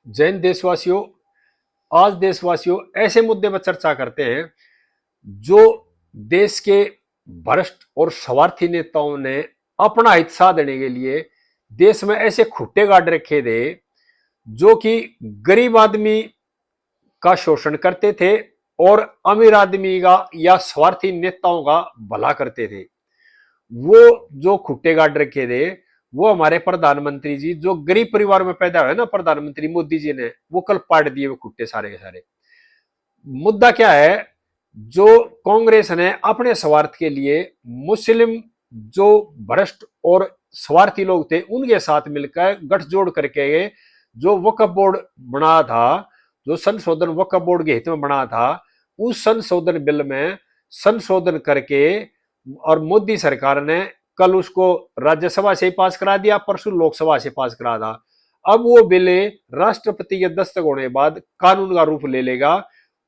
जैन देशवासियों, आज देशवासियों ऐसे मुद्दे पर चर्चा करते हैं जो देश के भ्रष्ट और स्वार्थी नेताओं ने अपना हित साधने के लिए देश में ऐसे खुट्टे गाड़ रखे थे जो कि गरीब आदमी का शोषण करते थे और अमीर आदमी का या स्वार्थी नेताओं का भला करते थे। वो जो खुट्टे गाड़ रखे थे वो हमारे प्रधानमंत्री जी जो गरीब परिवार में पैदा हुए ना, प्रधानमंत्री मोदी जी ने वो कल पाट दिए वो खुट्टे सारे के सारे। मुद्दा क्या है? जो कांग्रेस ने अपने स्वार्थ के लिए मुस्लिम जो भ्रष्ट और स्वार्थी लोग थे उनके साथ मिलकर गठजोड़ करके जो वक्फ बोर्ड बना था, जो संशोधन वक्फ बोर्ड के हित में बना था, उस संशोधन बिल में संशोधन करके और मोदी सरकार ने कल उसको राज्यसभा से पास करा दिया, परसों लोकसभा से पास करा था। अब वो बिल राष्ट्रपति के दस्तक होने के बाद कानून का रूप ले लेगा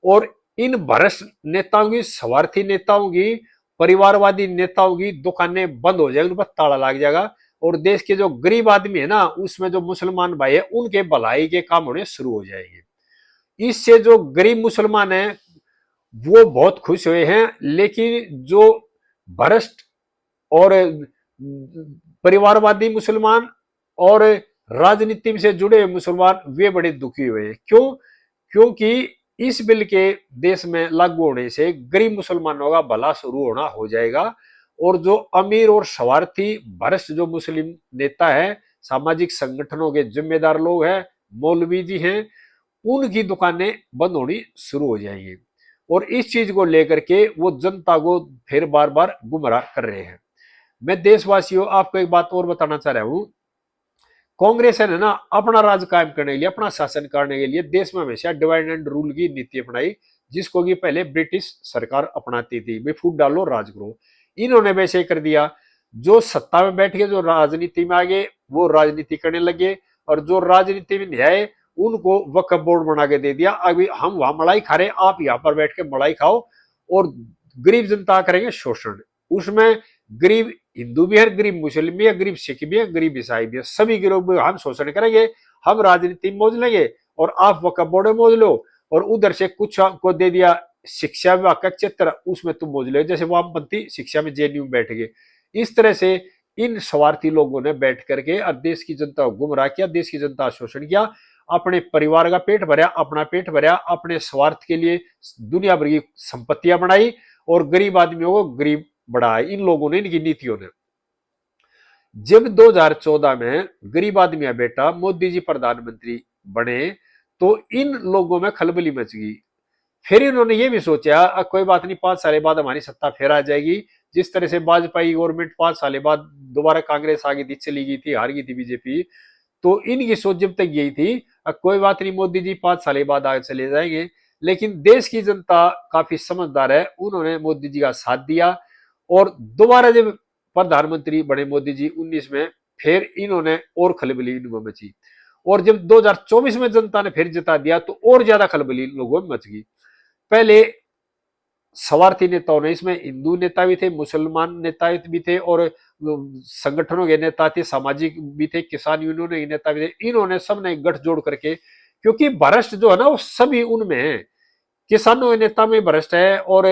और इन भ्रष्ट नेताओं की, स्वार्थी नेताओं की, परिवारवादी नेताओं की दुकानें बंद हो जाएगी, उन पर ताला लग जाएगा और देश के जो गरीब आदमी है ना, उसमें जो मुसलमान भाई है उनके भलाई के काम होने शुरू हो जाएंगे। इससे जो गरीब मुसलमान है वो बहुत खुश हुए हैं, लेकिन जो भ्रष्ट और परिवारवादी मुसलमान और राजनीति से जुड़े मुसलमान वे बड़े दुखी हुए। क्यों? क्योंकि इस बिल के देश में लागू होने से गरीब मुसलमानों का भला शुरू होना हो जाएगा और जो अमीर और स्वार्थी भ्रष्ट जो मुस्लिम नेता है, सामाजिक संगठनों के जिम्मेदार लोग हैं, मौलवी जी हैं, उनकी दुकानें बंद होनी शुरू हो जाएंगी और इस चीज को लेकर के वो जनता को फिर बार बार गुमराह कर रहे हैं। मैं देशवासियों आपको एक बात और बताना चाह रहा हूं। कांग्रेस ने ना अपना राज कायम करने के लिए, अपना शासन करने के लिए देश में हमेशा डिवाइड एंड रूल की नीति अपनाई, जिसको कि पहले ब्रिटिश सरकार अपनाती थी, भाई फूट डालो राज करो। इन्होंने वैसे कर दिया। जो सत्ता में बैठ के जो राजनीति में आ गए वो राजनीति करने लगे और जो राजनीति में नहीं आए उनको वक्फ बोर्ड बना के दे दिया। अभी हम वहां मलाई खा रहे, आप यहाँ पर बैठ के मलाई खाओ और गरीब जनता करेंगे शोषण। उसमें गरीब हिंदू भी है, गरीब मुस्लिम भी है, गरीब सिख भी है, गरीब ईसाई भी है, सभी गिरोह में हम शोषण करेंगे। हम राजनीति में मौज लेंगे और आप वक्फ बोर्ड में मौज लो और उधर से कुछ को दे दिया शिक्षा विभाग का क्षेत्र, उसमें तुम मौज लो, जैसे वामपंथी शिक्षा में जेएनयू में बैठ गए। इस तरह से इन स्वार्थी लोगों ने बैठ करके और देश की जनता को गुमराह किया, देश की जनता शोषण किया, अपने परिवार का पेट भरा, अपना पेट भरा, अपने स्वार्थ के लिए दुनिया भर की संपत्तियां बनाई और गरीब आदमियों को गरीब बढ़ाया इन लोगों ने, इनकी नीतियों ने। जब 2014 में गरीब आदमी बेटा मोदी जी प्रधानमंत्री बने तो इन लोगों में खलबली मच गई। फिर इन्होंने ये भी सोचा कोई बात नहीं, 5 साल बाद हमारी सत्ता फिर आ जाएगी। जिस तरह से वाजपेयी गवर्नमेंट 5 साल बाद दोबारा कांग्रेस आ गई थी, चली गई थी, हार गई थी बीजेपी, तो इनकी सोच जब तक यही थी कोई बात नहीं, मोदी जी 5 साल बाद आगे चले जाएंगे। लेकिन देश की जनता काफी समझदार है, उन्होंने मोदी जी का साथ दिया और दोबारा जब प्रधानमंत्री बने मोदी जी 19 में, फिर इन्होंने और खलबली इनमें मची और जब 2024 में जनता ने फिर जिता दिया तो और ज्यादा खलबली लोगों में मच गई। पहले स्वार्थी नेताओं ने, इसमें हिंदू नेता भी थे, मुसलमान नेता भी थे और संगठनों के नेता थे, सामाजिक भी थे, किसान यूनियन के नेता भी थे, इन्होंने सबने गठजोड़ करके, क्योंकि भ्रष्ट जो है ना वो सभी उनमें है, किसानों के नेता में भ्रष्ट है और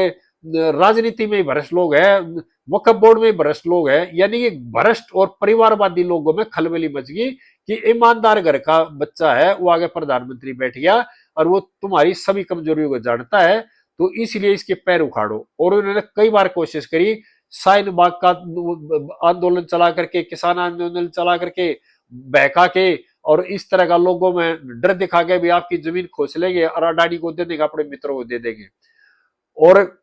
राजनीति में भ्रष्ट लोग है, वक्फ बोर्ड में भ्रष्ट लोग है, यानी कि भ्रष्ट और परिवारवादी लोगों में खलबली मच गई कि ईमानदार घर का बच्चा है वो आगे प्रधानमंत्री बैठ गया और वो तुम्हारी सभी कमजोरियों को जानता है, तो इसलिए इसके पैर उखाड़ो। और उन्होंने कई बार कोशिश करी, शाहीन बाग का आंदोलन चला करके, किसान आंदोलन चला करके, बहका के और इस तरह का लोगों में डर दिखा के भी आपकी जमीन खोस लेंगे और अडानी को दे देंगे, अपने मित्रों को दे देंगे। और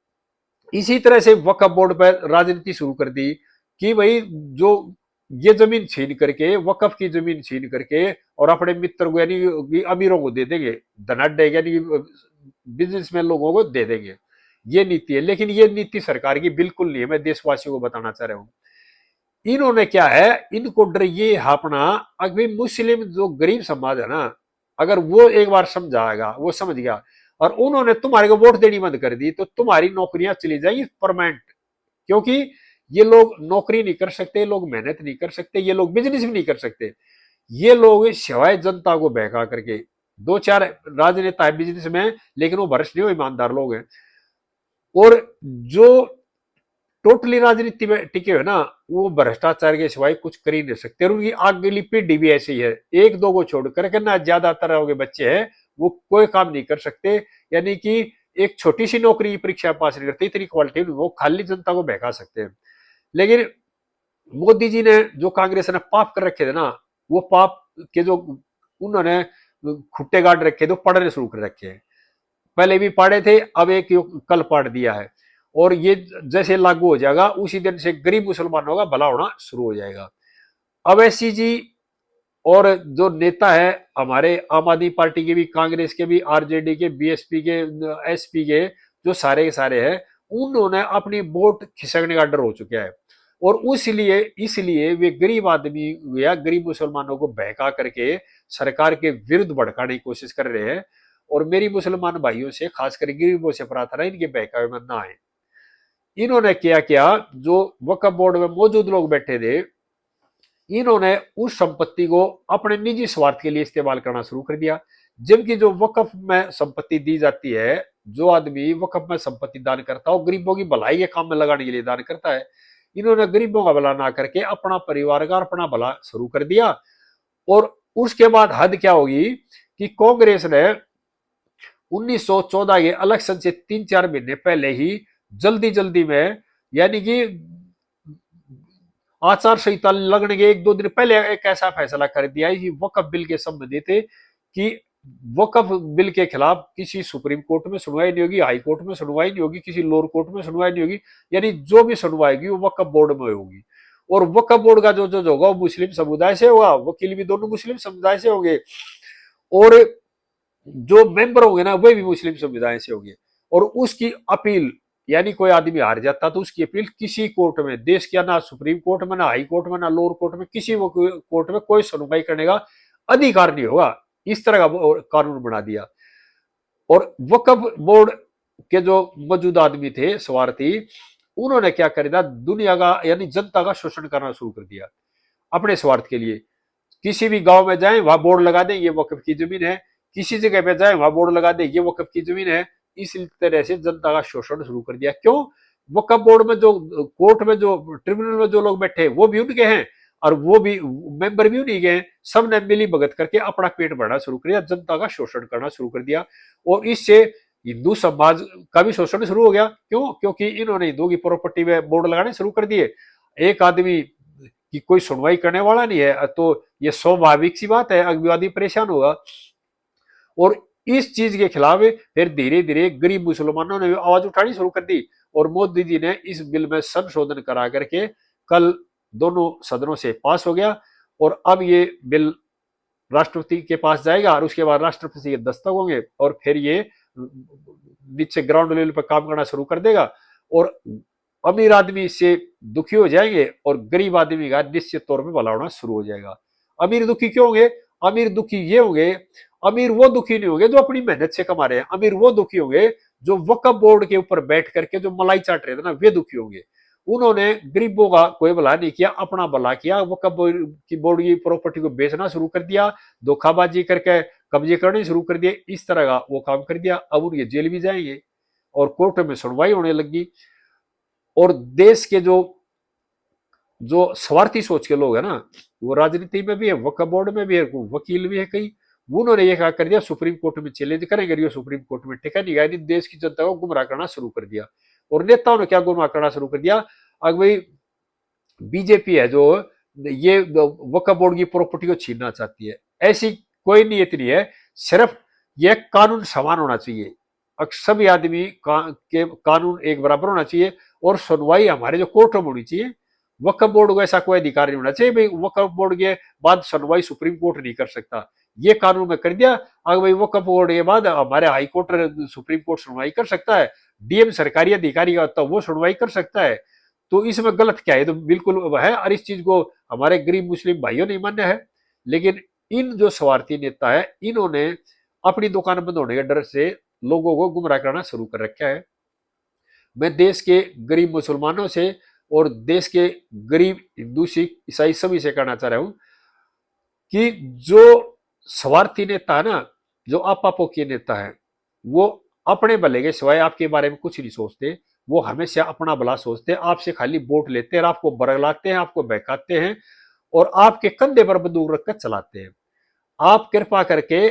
इसी तरह से वक्फ बोर्ड पर राजनीति शुरू कर दी कि भाई जो ये जमीन छीन करके, वक्फ की जमीन छीन करके और अपने मित्र को यानी अमीरों को दे देंगे, धनाढ्य यानी बिजनेसमैन लोगों को दे देंगे, ये नीति है। लेकिन ये नीति सरकार की बिल्कुल नहीं है, मैं देशवासियों को बताना चाह रहा हूं। इन्होंने क्या है, इनको डर ये अपना, अभी मुस्लिम जो गरीब समाज है ना, अगर वो एक बार समझाएगा, वो समझ गया और उन्होंने तुम्हारे को वोट देनी बंद कर दी तो तुम्हारी नौकरियां चली जाएंगी परमानेंट। क्योंकि ये लोग नौकरी नहीं कर सकते, लोग मेहनत नहीं कर सकते, ये लोग बिजनेस भी नहीं कर सकते, ये लोग सिवाय जनता को बहका करके दो चार राजनेता है बिजनेस में, लेकिन वो भ्रष्ट नहीं हो, ईमानदार लोग हैं। और जो टोटली राजनीति में टिके हुए ना, वो भ्रष्टाचार के सिवाय कुछ कर ही नहीं सकते। और उनकी अगली पीढ़ी भी ऐसी है, एक दो को छोड़कर के ना ज्यादातर हो बच्चे हैं वो कोई काम नहीं कर सकते। यानी कि एक छोटी सी नौकरी की परीक्षा पास नहीं करते, इतनी क्वालिटी वो खाली जनता को बहका सकते हैं। लेकिन मोदी जी ने जो कांग्रेस ने पाप कर रखे थे ना, वो पाप के जो उन्होंने खुट्टे गाड़ रखे थे, पढ़ने शुरू कर रखे हैं। पहले भी पढ़े थे, अब एक कल पढ़ दिया है। और ये जैसे लागू हो जाएगा उसी दिन से गरीब मुसलमानों का भला होना शुरू हो जाएगा। अवैसी जी और जो नेता है हमारे आम आदमी पार्टी के भी, कांग्रेस के भी, आरजेडी के, बीएसपी के, एसपी के, जो सारे के सारे हैं, उन्होंने अपनी वोट खिसकने का डर हो चुका है। और इसलिए इसलिए वे गरीब आदमी या गरीब मुसलमानों को बहका करके सरकार के विरुद्ध भड़काने की कोशिश कर रहे हैं। और मेरी मुसलमान भाइयों से, खासकर गरीबों से प्रार्थना, इनके बहकावे में ना आए। इन्होंने क्या किया, जो वक्फ बोर्ड में मौजूद लोग बैठे थे, इन्होंने उस संपत्ति को अपने निजी स्वार्थ के लिए इस्तेमाल करना शुरू कर दिया। जबकि जो वक्फ में संपत्ति दी जाती है, जो आदमी वक्फ में संपत्ति दान करता है वो गरीबों की भलाई के काम में लगाने के लिए दान करता है। इन्होंने गरीबों का भला ना करके अपना परिवार का, अपना भला शुरू कर दिया। और उसके बाद हद क्या होगी कि कांग्रेस ने 1914 के इलेक्शन से 3-4 महीने पहले ही जल्दी जल्दी में, यानी कि आचार संहिता लगने के 1-2 दिन पहले एक ऐसा फैसला कर दिया है कि वक्फ बिल के संबंधित कि वक्फ बिल के खिलाफ किसी सुप्रीम कोर्ट में सुनवाई नहीं होगी, हाई कोर्ट में सुनवाई नहीं होगी, किसी लोअर कोर्ट में सुनवाई नहीं होगी। यानी जो भी सुनवाई होगी वो वक्फ बोर्ड में होगी। और वक्फ बोर्ड का जो जो होगा वो मुस्लिम समुदाय से होगा, वकील भी दोनों मुस्लिम समुदाय से होंगे, और जो मेंबर होंगे ना वे भी मुस्लिम समुदाय से होंगे। और उसकी अपील, यानी कोई आदमी हार जाता तो उसकी अपील किसी कोर्ट में, देश के ना सुप्रीम कोर्ट में, ना हाई कोर्ट में, ना लोअर कोर्ट में, किसी कोर्ट में कोई सुनवाई करने का अधिकार नहीं होगा। इस तरह का कानून बना दिया। और वक्फ बोर्ड के जो मौजूदा आदमी थे स्वार्थी, उन्होंने क्या कर दिया, दुनिया का यानी जनता का शोषण करना शुरू कर दिया अपने स्वार्थ के लिए। किसी भी गांव में जाएं वहां बोर्ड लगा दें ये वक्फ की जमीन है, किसी जगह पे जाए वहां बोर्ड लगा दे ये वक्फ की जमीन है। इस तरह से जनता का शोषण शुरू कर दिया। क्यों? वक्फ बोर्ड में जो, कोर्ट में जो, ट्रिब्यूनल में जो लोग बैठे वो भी उनके हैं, और वो भी मेंबर भी उन्हीं के हैं। सबने मिली भगत करके अपना पेट भरना शुरू कर दिया, जनता का शोषण करना शुरू कर दिया। और इससे हिंदू समाज का भी शोषण शुरू हो गया। क्यों? क्योंकि इन्होंने हिंदुओं की प्रॉपर्टी में बोर्ड लगाने शुरू कर दिए। एक आदमी की कोई सुनवाई करने वाला नहीं है तो ये स्वाभाविक सी बात है, अगवी परेशान होगा। और इस चीज के खिलाफ फिर धीरे धीरे गरीब मुसलमानों ने आवाज उठानी शुरू कर दी। और मोदी जी ने इस बिल में संशोधन करा करके कल दोनों सदनों से पास हो गया। और अब ये बिल राष्ट्रपति के पास जाएगा और उसके बाद राष्ट्रपति के दस्तक होंगे, और फिर ये नीचे ग्राउंड लेवल पर काम करना शुरू कर देगा। और अमीर आदमी इससे दुखी हो जाएंगे और गरीब आदमी का निश्चित तौर पर भला होना शुरू हो जाएगा। अमीर दुखी क्यों होंगे? अमीर दुखी ये होंगे, अमीर वो दुखी नहीं होंगे जो अपनी मेहनत से कमा रहे हैं, अमीर वो दुखी होंगे जो वक्फ बोर्ड के ऊपर बैठ करके जो मलाई चाट रहे थे ना, वे दुखी होंगे। उन्होंने गरीबों का कोई भला नहीं किया, अपना भला किया। वक्फ बोर्ड की प्रॉपर्टी को बेचना शुरू कर दिया, धोखाबाजी करके कब्जे करने शुरू कर दिए, इस तरह का वो काम कर दिया। अब उनके जेल भी जाएंगे और कोर्ट में सुनवाई होने लगी। और देश के जो जो स्वार्थी सोच के लोग है ना, वो राजनीति में भी है, वक्फ बोर्ड में भी है, वकील भी है कई, उन्होंने ये क्या कर दिया, सुप्रीम कोर्ट में चैलेंज करेंगे, सुप्रीम कोर्ट में टिका नहीं गया, देश की जनता को गुमराह करना शुरू कर दिया। और नेताओं ने क्या गुमराह करना शुरू कर दिया, अगर भाई बीजेपी है जो ये वक्फ बोर्ड की प्रॉपर्टी को छीनना चाहती है, ऐसी कोई नीयत नहीं है। सिर्फ यह कानून समान होना चाहिए, सभी आदमी के कानून एक बराबर होना चाहिए, और सुनवाई हमारे जो कोर्ट में होनी चाहिए। वक्फ बोर्ड को ऐसा कोई अधिकार नहीं होना चाहिए भाई वक्फ बोर्ड के बाद सुनवाई सुप्रीम कोर्ट नहीं कर सकता, ये कानून में कर दिया। अगर भाई वक्फ बोर्ड के बाद हमारे हाई कोर्ट, सुप्रीम कोर्ट सुनवाई कर सकता है, डीएम सरकारी अधिकारी का होता है वो सुनवाई कर सकता है, तो इसमें गलत क्या है? तो बिल्कुल है। और इस चीज को हमारे गरीब मुस्लिम भाइयों ने मान्य है। लेकिन इन जो स्वार्थी नेता है, इन्होंने अपनी दुकान बंद होने के डर से लोगों को गुमराह करना शुरू कर रखा है। मैं देश के गरीब मुसलमानों से और देश के गरीब हिंदू सिख ईसाई सभी से कहना चाह रहा हूं कि जो स्वार्थी नेता है ना, जो आपा के नेता है वो अपने भले के सिवाय आपके बारे में कुछ नहीं सोचते। वो हमेशा अपना भला सोचते हैं, आपसे खाली वोट लेते हैं, आपको बरगलाते हैं, आपको बहकाते हैं और आपके कंधे पर बंदूक रखकर चलाते हैं। आप कृपा करके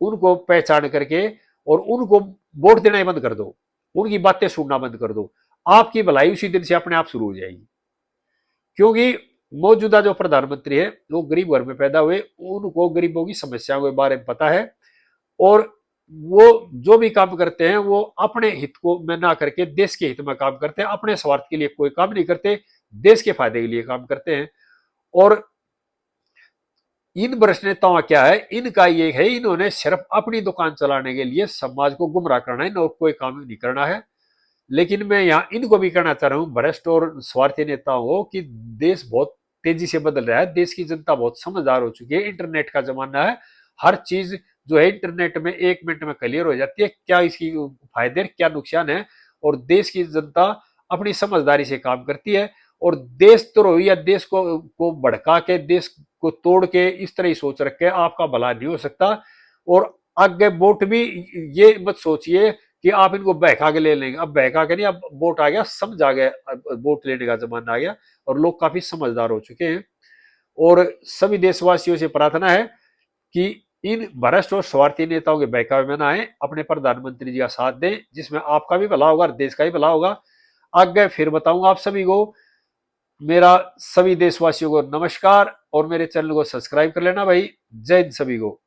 उनको पहचान करके और उनको वोट देना ही बंद कर दो, उनकी बातें सुनना बंद कर दो। आपकी भलाई उसी दिन से अपने आप शुरू हो जाएगी। क्योंकि मौजूदा जो प्रधानमंत्री है वो गरीब घर में पैदा हुए, उनको गरीबों की समस्याओं के बारे में पता है और वो जो भी काम करते हैं वो अपने हित को में ना करके देश के हित में काम करते हैं। अपने स्वार्थ के लिए कोई काम नहीं करते, देश के फायदे के लिए काम करते हैं। और इन वरिष्ठ नेताओं का क्या है, इनका ये है इन्होंने सिर्फ अपनी दुकान चलाने के लिए समाज को गुमराह करना है, और कोई काम नहीं करना है। लेकिन मैं यहाँ इनको भी कहना चाह रहा हूँ, भ्रष्ट और स्वार्थी नेताओं को, कि देश बहुत तेजी से बदल रहा है, देश की जनता बहुत समझदार हो चुकी है, इंटरनेट का जमाना है, हर चीज जो है इंटरनेट में 1 मिनट में क्लियर हो जाती है, क्या इसकी फायदे क्या नुकसान है। और देश की जनता अपनी समझदारी से काम करती है और देशद्रोह या देश को भड़का के, देश को तोड़ के इस तरह ही सोच रखे आपका भला नहीं हो सकता। और आगे वोट भी ये मत सोचिए कि आप इनको बहका के ले लेंगे, अब बहका के नहीं, अब वोट आ गया, समझ आ गया, वोट लेने का जमाना आ गया और लोग काफी समझदार हो चुके हैं। और सभी देशवासियों से प्रार्थना है कि इन भ्रष्ट और स्वार्थी नेताओं के बहकावे में ना आए, अपने प्रधानमंत्री जी का साथ दें, जिसमें आपका भी भला होगा और देश का भी भला होगा। आगे फिर बताऊंगा आप सभी को। मेरा सभी देशवासियों को नमस्कार और मेरे चैनल को सब्सक्राइब कर लेना भाई। जय हिंद सभी को।